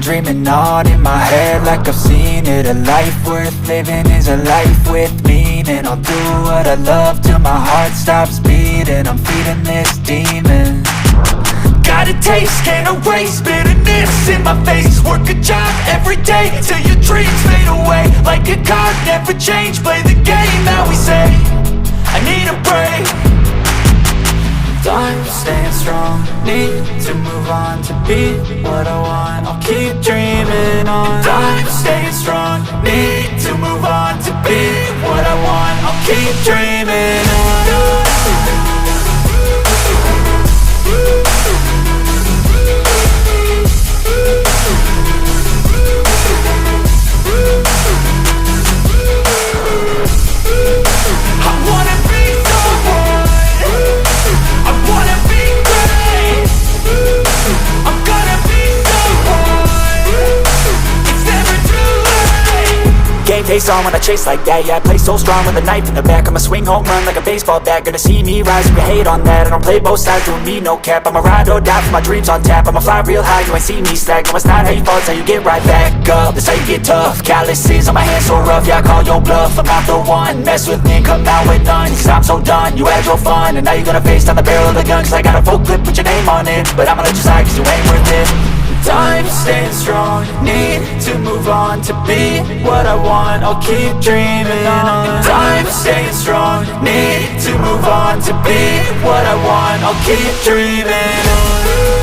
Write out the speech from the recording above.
dreaming on in my head like I've seen it. A life worth living is a life with meaning. I'll do what I love till my heart stops beating. I'm feeding this demon. Got a taste, can't erase bitterness in my face. Work a job every day till your dreams fade away. Like a card, never change, play the game that we say. I need a break. I'm staying strong, need to move on to be what I want. I'll keep dreaming on. I'm staying strong, need to move on to be what I want. I'll keep dreaming on. Face on when I chase like that, yeah, I play so strong with a knife in the back. I'ma swing home run like a baseball bat. Gonna see me rise if you hate on that. I don't play both sides, doing me no cap. I'ma ride or die for my dreams on tap. I'ma fly real high, you ain't see me slack. No, it's not how you fall, it's how you get right back up. That's how you get tough. Calluses on my hands so rough, yeah, I call your bluff. I'm not the one, mess with me, come out with none. Cause I'm so done, you had your fun. And now you're gonna face down the barrel of the gun. Cause I got a full clip, put your name on it. But I'ma let you slide cause you ain't worth it. I'm staying strong, need to move on to be what I want. I'll keep dreaming on. I'm staying strong, need to move on to be what I want. I'll keep dreaming on.